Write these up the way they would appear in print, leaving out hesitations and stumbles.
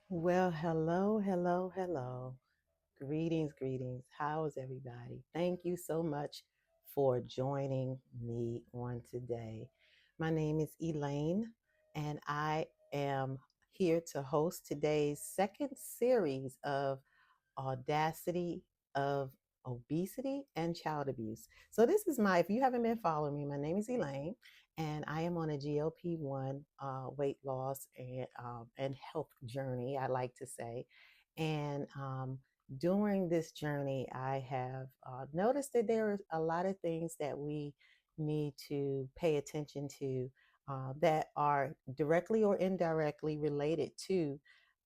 Well, hello, hello, hello. Greetings, greetings. How's everybody? Thank you so much for joining me on today. My name is Elaine, and I am here to host today's second series of Audacity of Obesity and Child Abuse. So this is if you haven't been following me, my name is Elaine, and I am on a GLP-1 weight loss and health journey, I like to say. And during this journey, I have noticed that there are a lot of things that we need to pay attention to that are directly or indirectly related to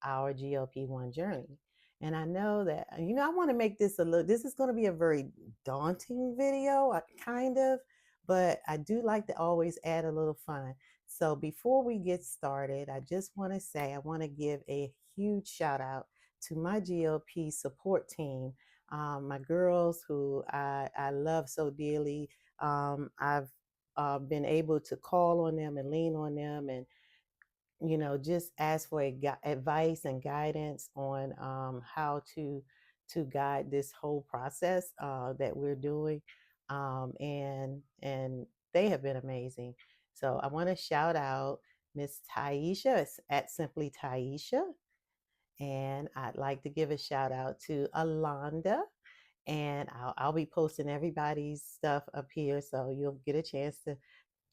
our GLP-1 journey. And I know that, I want to make this is going to be a very daunting video, kind of, but I do like to always add a little fun. So before we get started, I just want to say I want to give a huge shout out to my GLP support team, my girls who I love so dearly. I've been able to call on them and lean on them and just ask for advice and guidance on how to guide this whole process that we're doing, and they have been amazing. So I want to shout out Miss Taisha at Simply Taisha, and I'd like to give a shout out to Alonda. And I'll be posting everybody's stuff up here, so you'll get a chance to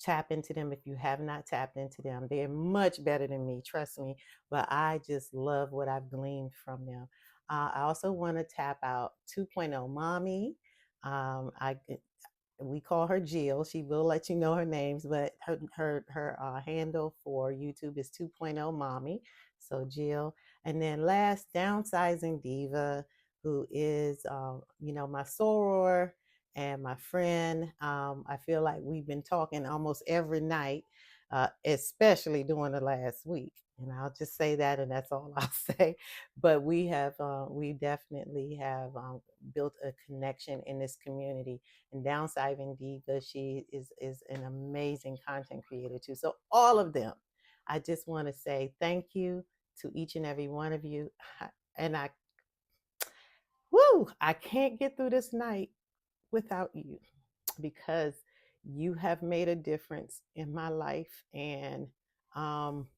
tap into them if you have not tapped into them. They're much better than me, trust me. But I just love what I've gleaned from them. I also want to tap out 2.0 Mommy. I We call her Jill. She will let you know her names, but her handle for YouTube is 2.0 Mommy. So Jill, and then last, Downsizing Diva, who is my soror and my friend. I feel like we've been talking almost every night, especially during the last week. And I'll just say that, and that's all I'll say. But we definitely have built a connection in this community. And Downsizing Diva, she is an amazing content creator too. So all of them, I just want to say thank you to each and every one of you. And I can't get through this night without you, because you have made a difference in my life. And um,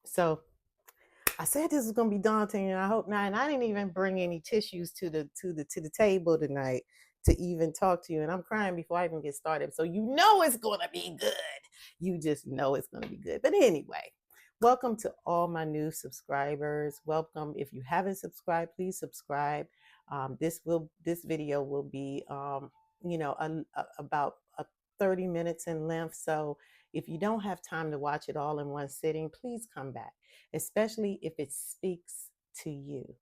so I said this was gonna be daunting, and I hope not. And I didn't even bring any tissues to the table tonight to even talk to you. And I'm crying before I even get started. So you know it's gonna be good. You just know it's gonna be good. But anyway, welcome to all my new subscribers. Welcome. If you haven't subscribed, please subscribe. This video will be about 30 minutes in length. So if you don't have time to watch it all in one sitting, please come back, especially if it speaks to you,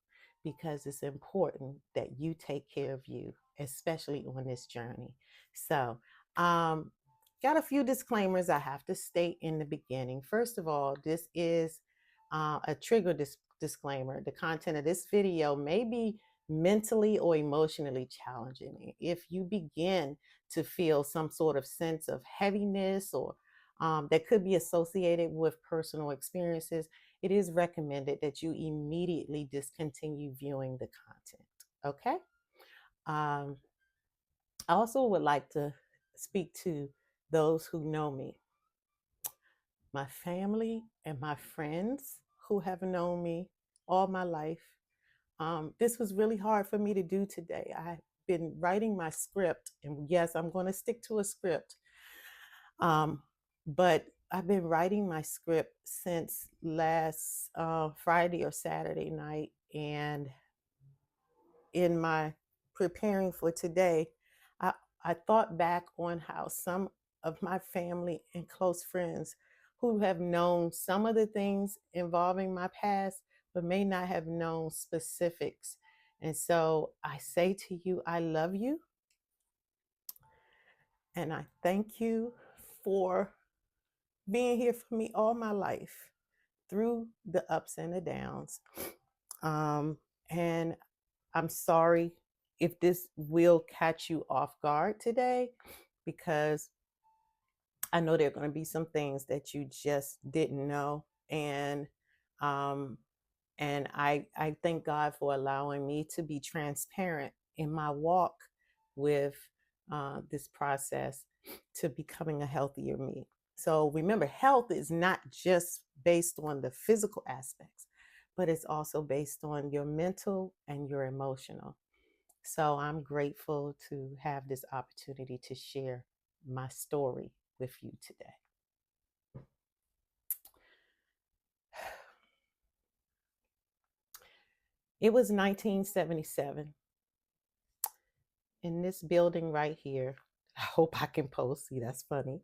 because it's important that you take care of you, especially on this journey. So, got a few disclaimers I have to state in the beginning. First of all, this is a trigger disclaimer. The content of this video may be mentally or emotionally challenging. If you begin to feel some sort of sense of heaviness or that could be associated with personal experiences, it is recommended that you immediately discontinue viewing the content. Okay. Um, I also would like to speak to those who know me, my family, and my friends who have known me all my life. This was really hard for me to do today. I've been writing my script, and yes, I'm going to stick to a script. But I've been writing my script since last Friday or Saturday night. And in my preparing for today, I, I thought back on how some of my family and close friends who have known some of the things involving my past, but may not have known specifics. And so I say to you, I love you. And I thank you for being here for me all my life through the ups and the downs. And I'm sorry if this will catch you off guard today, because I know there are going to be some things that you just didn't know. And um, And I thank God for allowing me to be transparent in my walk with this process to becoming a healthier me. So remember, health is not just based on the physical aspects, but it's also based on your mental and your emotional. So I'm grateful to have this opportunity to share my story with you today. It was 1977 in this building right here. I hope I can post. See, that's funny.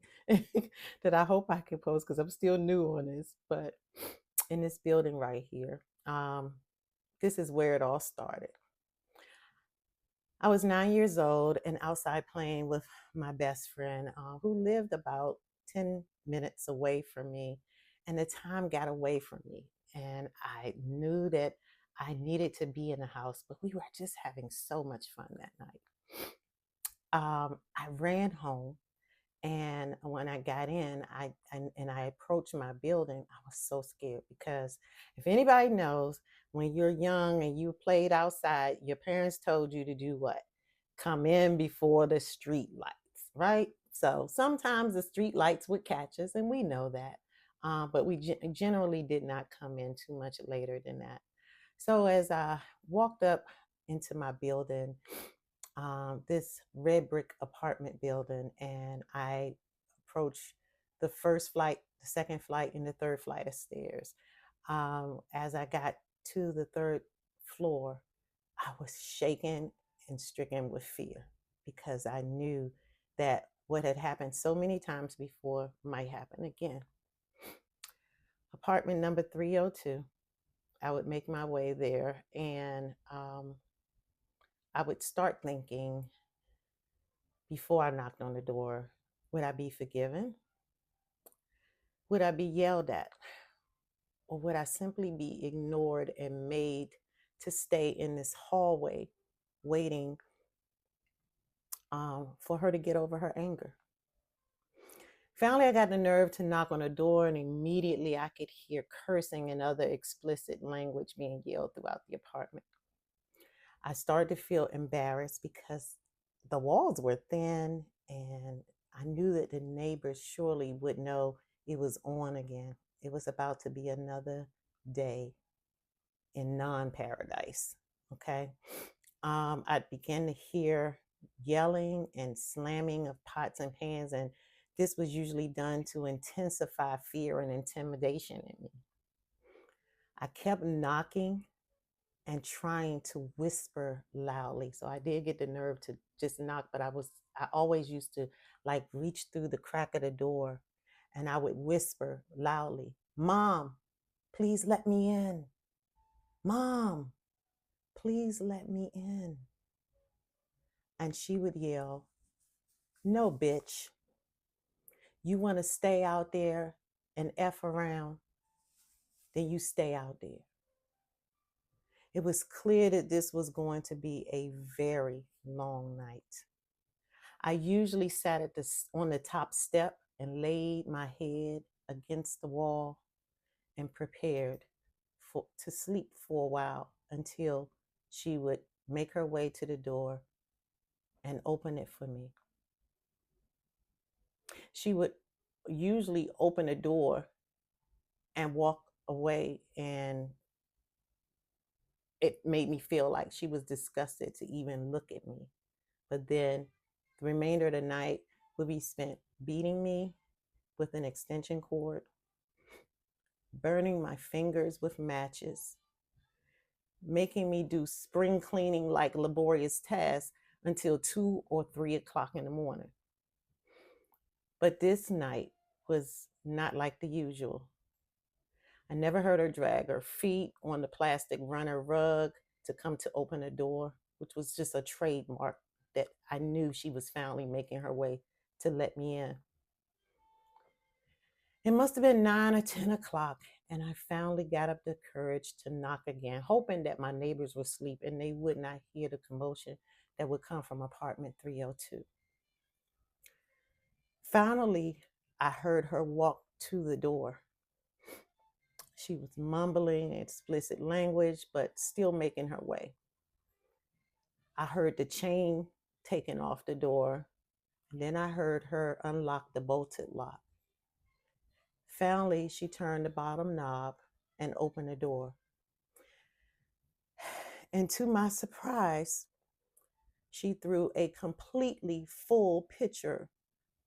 That I hope I can post because I'm still new on this. But in this building right here, this is where it all started. I was 9 years old and outside playing with my best friend who lived about 10 minutes away from me. And the time got away from me. And I knew that I needed to be in the house, but we were just having so much fun that night. I ran home, and when I got in, I approached my building. I was so scared because if anybody knows, when you're young and you played outside, your parents told you to do what? Come in before the street lights, right? So sometimes the street lights would catch us, and we know that. But we generally did not come in too much later than that. So as I walked up into my building, this red brick apartment building, and I approached the first flight, the second flight, and the third flight of stairs. As I got to the third floor, I was shaken and stricken with fear because I knew that what had happened so many times before might happen again. Apartment number 302. I would make my way there, and I would start thinking, before I knocked on the door, would I be forgiven? Would I be yelled at? Or would I simply be ignored and made to stay in this hallway waiting for her to get over her anger? Finally, I got the nerve to knock on the door, and immediately I could hear cursing and other explicit language being yelled throughout the apartment. I started to feel embarrassed because the walls were thin, and I knew that the neighbors surely would know it was on again. It was about to be another day in non-paradise. Okay. I began to hear yelling and slamming of pots and pans, and this was usually done to intensify fear and intimidation in me. I kept knocking and trying to whisper loudly. So I did get the nerve to just knock, but I always used to like reach through the crack of the door, and I would whisper loudly, "Mom, please let me in. Mom, please let me in." And she would yell, "No, bitch. You want to stay out there and F around, then you stay out there." It was clear that this was going to be a very long night. I usually sat on the top step and laid my head against the wall and prepared to sleep for a while until she would make her way to the door and open it for me. She would usually open the door and walk away, and it made me feel like she was disgusted to even look at me. But then the remainder of the night would be spent beating me with an extension cord, burning my fingers with matches, making me do spring cleaning like laborious tasks until 2 or 3 o'clock in the morning. But this night was not like the usual. I never heard her drag her feet on the plastic runner rug to come to open the door, which was just a trademark that I knew she was finally making her way to let me in. It must have been 9 or 10 o'clock, and I finally got up the courage to knock again, hoping that my neighbors would sleep and they would not hear the commotion that would come from apartment 302. Finally, I heard her walk to the door. She was mumbling explicit language, but still making her way. I heard the chain taken off the door. Then I heard her unlock the bolted lock. Finally, she turned the bottom knob and opened the door. And to my surprise, she threw a completely full pitcher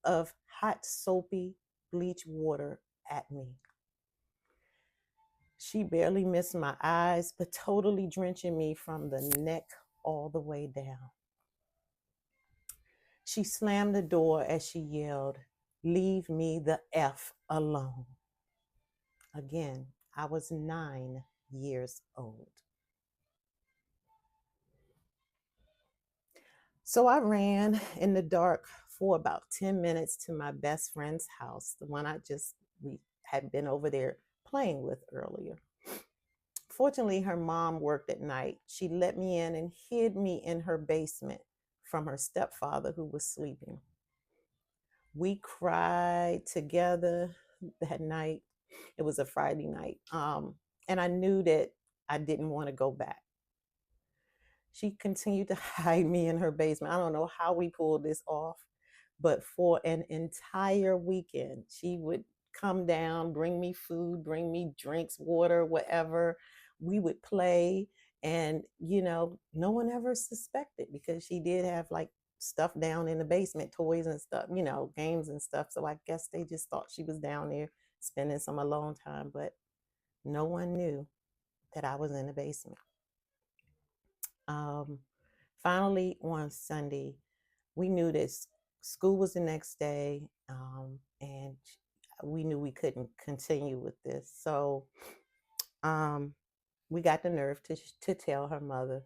of hot, soapy bleach water at me. She barely missed my eyes, but totally drenching me from the neck all the way down. She slammed the door as she yelled, "Leave me the F alone." Again, I was 9 years old. So I ran in the dark for about 10 minutes to my best friend's house, the one we had been over there playing with earlier. Fortunately, her mom worked at night. She let me in and hid me in her basement from her stepfather who was sleeping. We cried together that night. It was a Friday night. And I knew that I didn't want to go back. She continued to hide me in her basement. I don't know how we pulled this off, but for an entire weekend, she would come down, bring me food, bring me drinks, water, whatever. We would play, and no one ever suspected because she did have like stuff down in the basement, toys and stuff, games and stuff. So I guess they just thought she was down there spending some alone time, but no one knew that I was in the basement. Um, Finally, on Sunday, we knew that school was the next day, and we knew we couldn't continue with this. So we got the nerve to tell her mother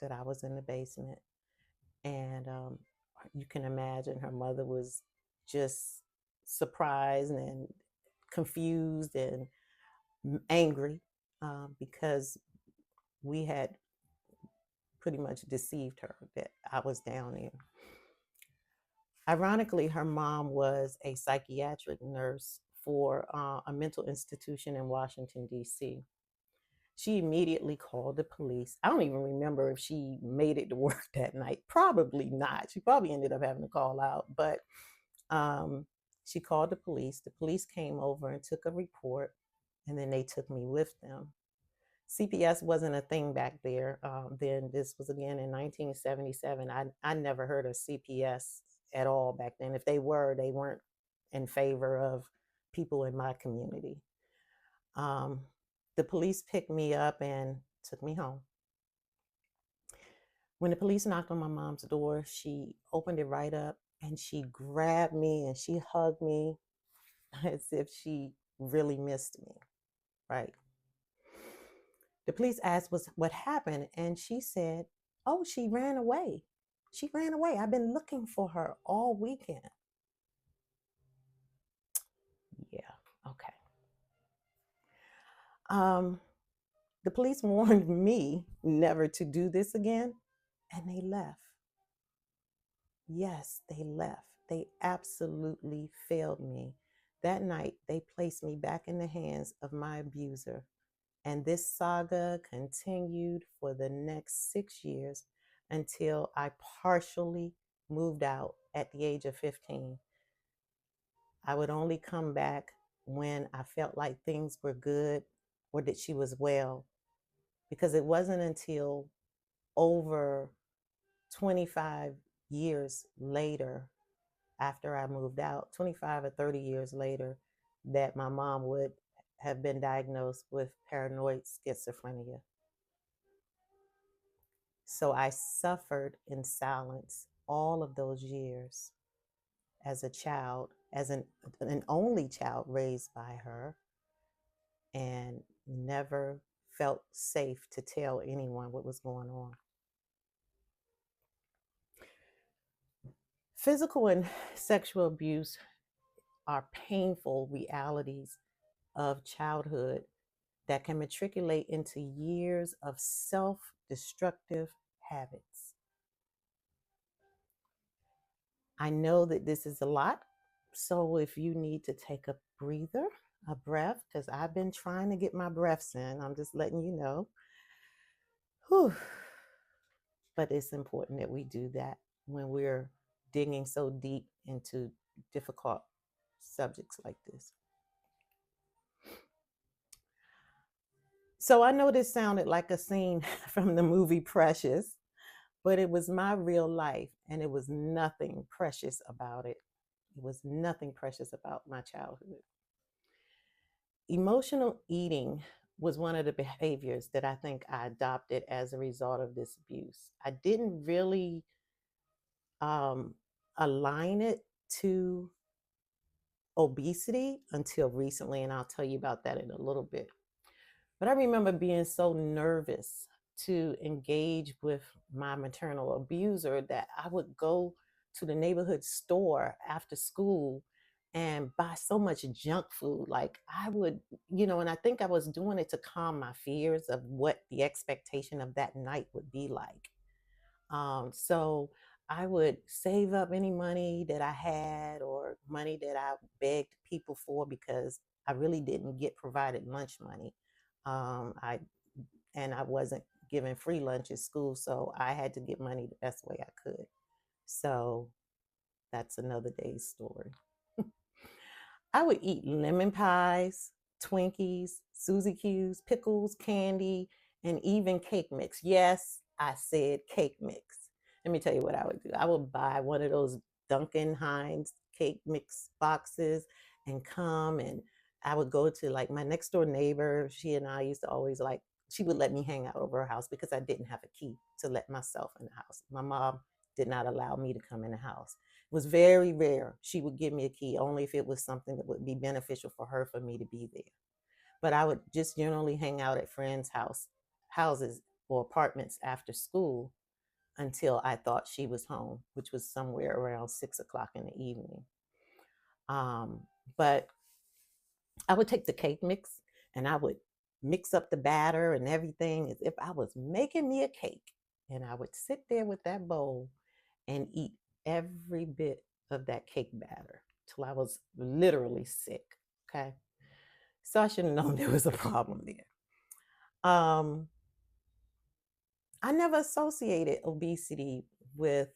that I was in the basement. And you can imagine her mother was just surprised and confused and angry because we had pretty much deceived her that I was down there. Ironically, her mom was a psychiatric nurse for a mental institution in Washington, D.C. She immediately called the police. I don't even remember if she made it to work that night. Probably not. She probably ended up having to call out, but she called the police. The police came over and took a report, and then they took me with them. CPS wasn't a thing back there. Then this was again in 1977. I never heard of CPS at all back then. If they were, they weren't in favor of people in my community. The police picked me up and took me home. When the police knocked on my mom's door, she opened it right up and she grabbed me and she hugged me as if she really missed me, right? The police asked what happened, and she said, "Oh, she ran away. She ran away. I've been looking for her all weekend." Yeah, okay. The police warned me never to do this again, and they left. Yes, they left. They absolutely failed me. That night, they placed me back in the hands of my abuser. And this saga continued for the next 6 years until I partially moved out at the age of 15. I would only come back when I felt like things were good or that she was well, because it wasn't until over 25 years later, after I moved out, 25 or 30 years later, that my mom would have been diagnosed with paranoid schizophrenia. So I suffered in silence all of those years as a child, as an only child raised by her, and never felt safe to tell anyone what was going on. Physical and sexual abuse are painful realities of childhood that can matriculate into years of self-destructive habits. I know that this is a lot, so if you need to take a breather, a breath because I've been trying to get my breaths in. I'm just letting you know. Whew. But it's important that we do that when we're digging so deep into difficult subjects like this. So I know this sounded like a scene from the movie Precious, but it was my real life, and it was nothing precious about it. It was nothing precious about my childhood. Emotional eating was one of the behaviors that I think I adopted as a result of this abuse. I didn't really um, align it to obesity until recently, and I'll tell you about that in a little bit. But I remember being so nervous to engage with my maternal abuser that I would go to the neighborhood store after school and buy so much junk food. Like I would, and I think I was doing it to calm my fears of what the expectation of that night would be like. So I would save up any money that I had or money that I begged people for because I really didn't get provided lunch money. I wasn't given free lunch at school, so I had to get money the best way I could. So that's another day's story. I would eat lemon pies, Twinkies, Suzy Q's, pickles, candy, and even cake mix. Yes, I said cake mix. Let me tell you what I would do. I would buy one of those Duncan Hines cake mix boxes and come, and I would go to like my next door neighbor. She and I used to always like, she would let me hang out over her house because I didn't have a key to let myself in the house. My mom did not allow me to come in the house. It was very rare. She would give me a key only if it was something that would be beneficial for her for me to be there. But I would just generally hang out at friends' houses or apartments after school until I thought she was home, which was somewhere around 6 o'clock in the evening. But I would take the cake mix and I would mix up the batter and everything as if I was making me a cake. And I would sit there with that bowl and eat every bit of that cake batter till I was literally sick. Okay. So I should have known there was a problem there. I never associated obesity with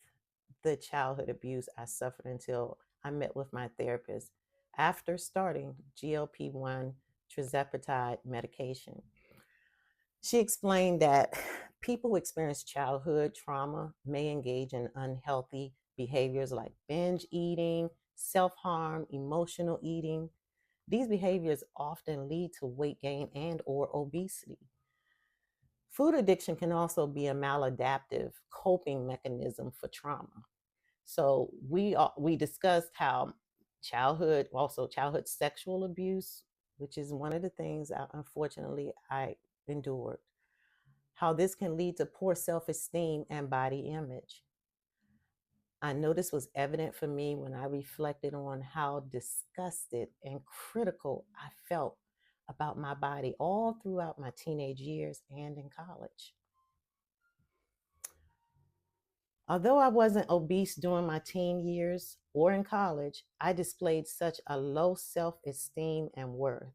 the childhood abuse I suffered until I met with my therapist after starting GLP-1 tirzepatide medication. She explained that people who experience childhood trauma may engage in unhealthy behaviors like binge eating, self harm, emotional eating. These behaviors often lead to weight gain and or obesity. Food addiction can also be a maladaptive coping mechanism for trauma. So we discussed how childhood sexual abuse, which is one of the things unfortunately I endured, how this can lead to poor self-esteem and body image. I know this was evident for me when I reflected on how disgusted and critical I felt about my body all throughout my teenage years and in college. Although I wasn't obese during my teen years or in college, I displayed such a low self-esteem and worth.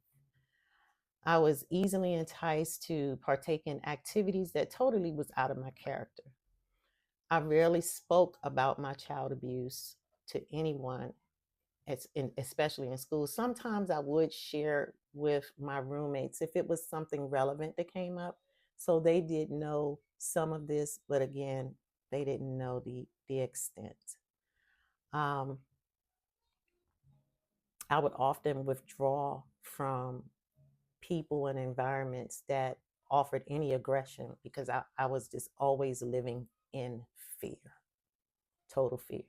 I was easily enticed to partake in activities that totally was out of my character. I rarely spoke about my child abuse to anyone, especially in school. Sometimes I would share with my roommates if it was something relevant that came up. So they did know some of this, but again, they didn't know the extent. Um, I would often withdraw from people and environments that offered any aggression because I was just always living in fear, total fear.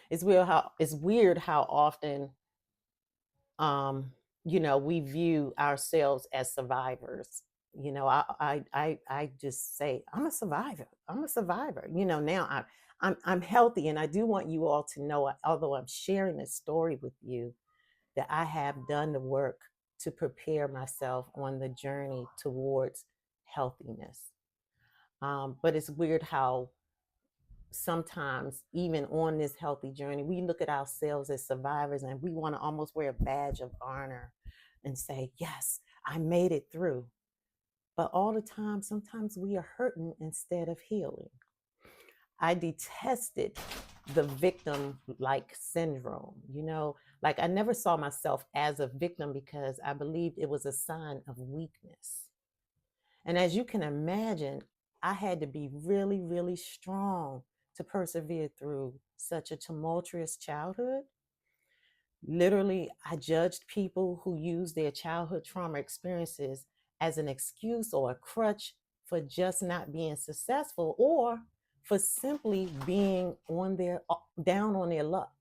It's weird how often we view ourselves as survivors. I just say I'm a survivor. I'm a survivor. Now I'm healthy, and I do want you all to know, although I'm sharing this story with you, that I have done the work to prepare myself on the journey towards healthiness. But it's weird how sometimes, even on this healthy journey, we look at ourselves as survivors and we want to almost wear a badge of honor and say, yes, I made it through. But all the time, sometimes we are hurting instead of healing. I detested the victim like syndrome. Like I never saw myself as a victim because I believed it was a sign of weakness. And as you can imagine, I had to be really, really strong to persevere through such a tumultuous childhood. Literally, I judged people who used their childhood trauma experiences as an excuse or a crutch for just not being successful or for simply being on their down on their luck.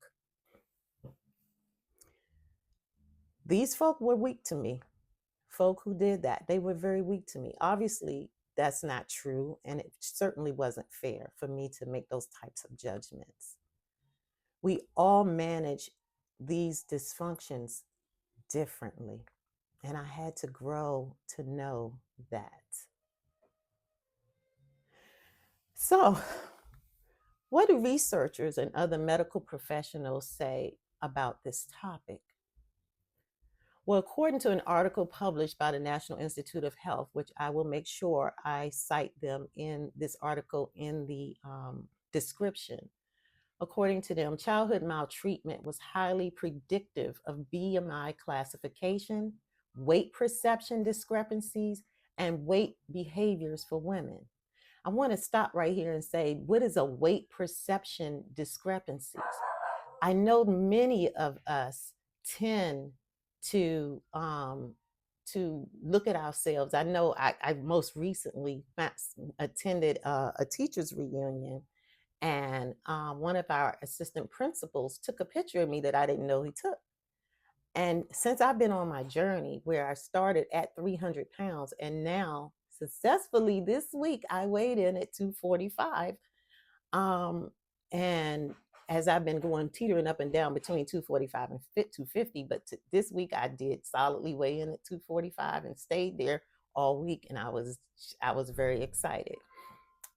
These folk were weak to me. Folk who did that, they were very weak to me. Obviously, that's not true, and it certainly wasn't fair for me to make those types of judgments. We all manage these dysfunctions differently. And I had to grow to know that. So, what do researchers and other medical professionals say about this topic? Well, according to an article published by the National Institute of Health, which I will make sure I cite them in this article in the description, according to them, childhood maltreatment was highly predictive of BMI classification, weight perception discrepancies, and weight behaviors for women. I want to stop right here and say, what is a weight perception discrepancies? I know many of us tend to look at ourselves. I know I most recently attended a teachers reunion, and one of our assistant principals took a picture of me that I didn't know he took. And since I've been on my journey where I started at 300 pounds and now successfully this week I weighed in at 245. And as I've been going teetering up and down between 245 and 250, but this week I did solidly weigh in at 245 and stayed there all week, and I was very excited.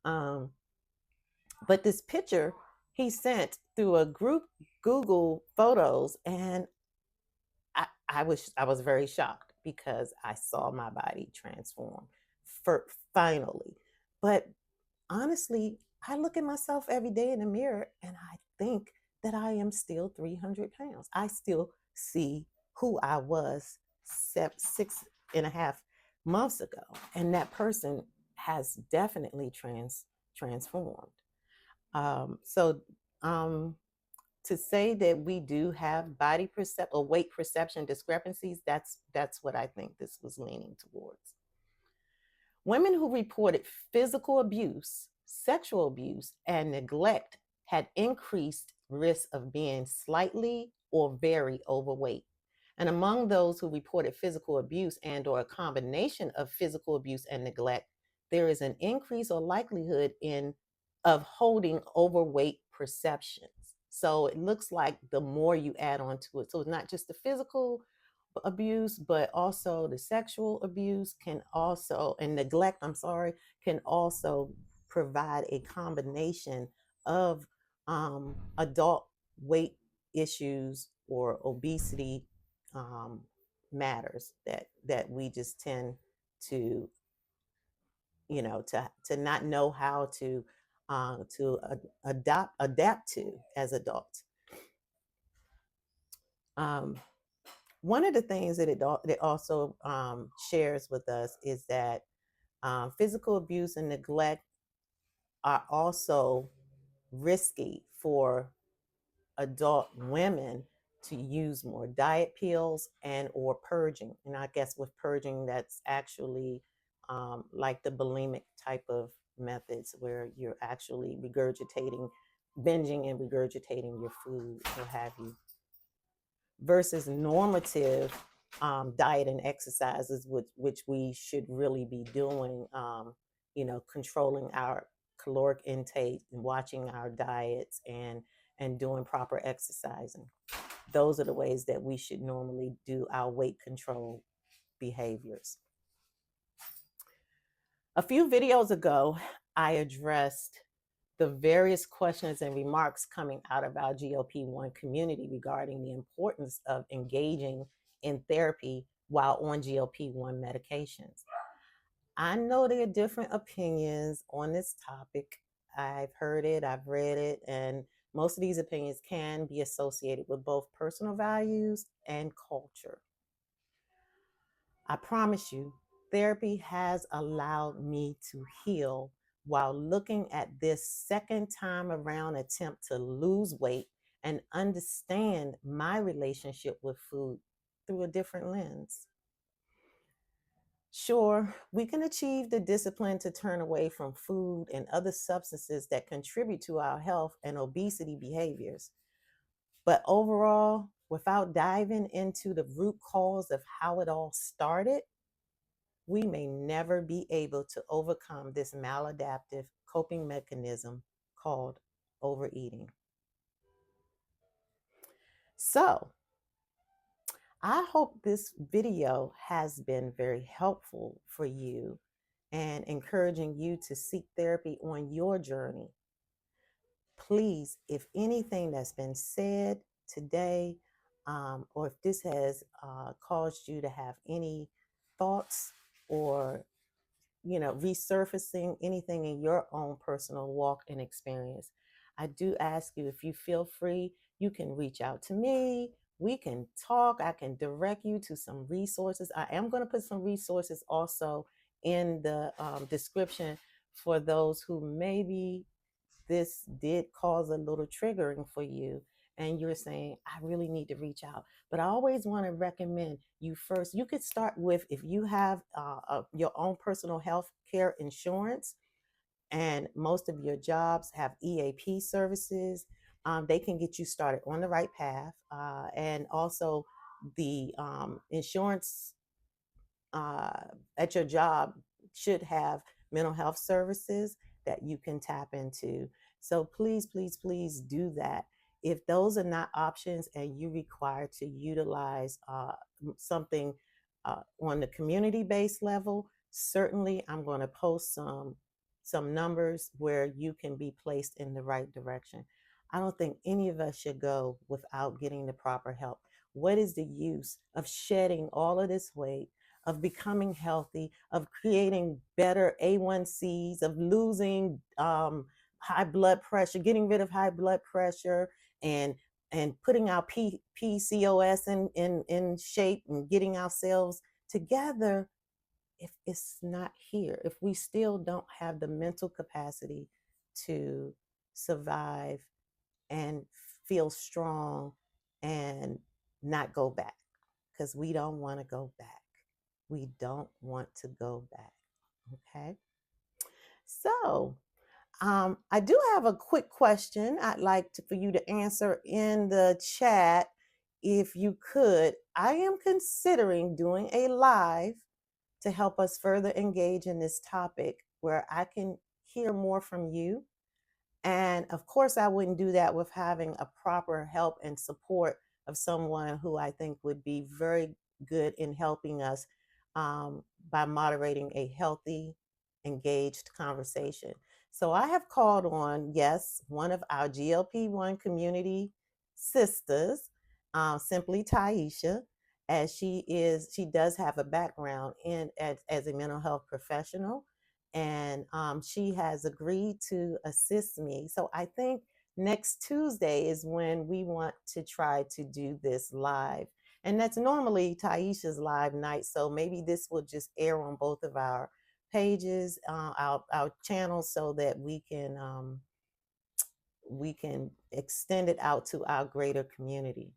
But this picture he sent through a group Google Photos, and I was very shocked because I saw my body transform finally. But honestly, I look at myself every day in the mirror and I think that I am still 300 pounds. I still see who I was 6.5 months ago. And that person has definitely transformed. So to say that we do have body perception or weight perception discrepancies, that's what I think this was leaning towards. Women who reported physical abuse, sexual abuse, and neglect had increased risk of being slightly or very overweight. And among those who reported physical abuse and or a combination of physical abuse and neglect, there is an increase or likelihood of holding overweight perceptions. So it looks like the more you add on to it. So it's not just the physical abuse, but also the sexual abuse can also, and neglect, can also provide a combination of adult weight issues or obesity matters that we just tend to, to not know how to adapt to as adults. One of the things that it also shares with us is that physical abuse and neglect are also risky for adult women to use more diet pills and or purging. And I guess with purging, that's actually like the bulimic type of methods where you're actually binging and regurgitating your food, what have you, versus normative diet and exercises, which we should really be doing, controlling our caloric intake and watching our diets and doing proper exercising. Those are the ways that we should normally do our weight control behaviors. A few videos ago, I addressed the various questions and remarks coming out of our GLP-1 community regarding the importance of engaging in therapy while on GLP-1 medications. I know there are different opinions on this topic. I've heard it, I've read it, and most of these opinions can be associated with both personal values and culture. I promise you, therapy has allowed me to heal while looking at this second time around attempt to lose weight and understand my relationship with food through a different lens. Sure, we can achieve the discipline to turn away from food and other substances that contribute to our health and obesity behaviors. But overall, without diving into the root cause of how it all started, we may never be able to overcome this maladaptive coping mechanism called overeating. So, I hope this video has been very helpful for you and encouraging you to seek therapy on your journey. Please, if anything that's been said today, or if this has caused you to have any thoughts or resurfacing anything in your own personal walk and experience, I do ask you, if you feel free, you can reach out to me. We can talk. I can direct you to some resources. I am going to put some resources also in the description for those who maybe this did cause a little triggering for you and you're saying, I really need to reach out. But I always want to recommend you first. You could start with, if you have your own personal health care insurance and most of your jobs have EAP services, they can get you started on the right path. And also the insurance uh, at your job should have mental health services that you can tap into. So please, please, please do that. If those are not options and you require to utilize something on the community-based level, certainly I'm going to post some numbers where you can be placed in the right direction. I don't think any of us should go without getting the proper help. What is the use of shedding all of this weight, of becoming healthy, of creating better A1Cs, of losing high blood pressure, getting rid of high blood pressure, and putting our PCOS in shape and getting ourselves together, if it's not here, if we still don't have the mental capacity to survive and feel strong and not go back, because we don't want to go back. We don't want to go back. Okay. So I do have a quick question I'd like for you to answer in the chat. If you could, I am considering doing a live to help us further engage in this topic where I can hear more from you. And of course, I wouldn't do that with having a proper help and support of someone who I think would be very good in helping us by moderating a healthy, engaged conversation. So I have called on, yes, one of our GLP-1 community sisters, simply Taisha, as she does have a background as a mental health professional, and she has agreed to assist me. So I think next Tuesday is when we want to try to do this live. And that's normally Taisha's live night. So maybe this will just air on both of our pages, our channels, so that we can extend it out to our greater community.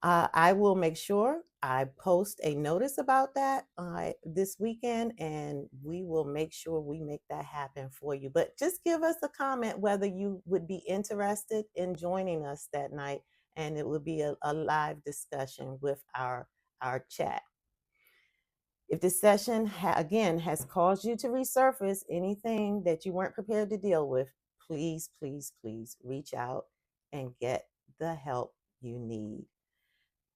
I will make sure I post a notice about that this weekend, and we will make sure we make that happen for you. But just give us a comment whether you would be interested in joining us that night, and it will be a live discussion with our chat. If this session, again, has caused you to resurface anything that you weren't prepared to deal with, please, please, please reach out and get the help you need.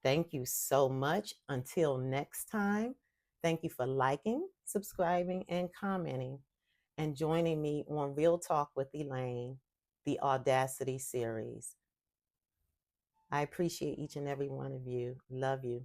Thank you so much. Until next time, thank you for liking, subscribing, and commenting, and joining me on Real Talk with Elaine, the Audacity series. I appreciate each and every one of you. Love you.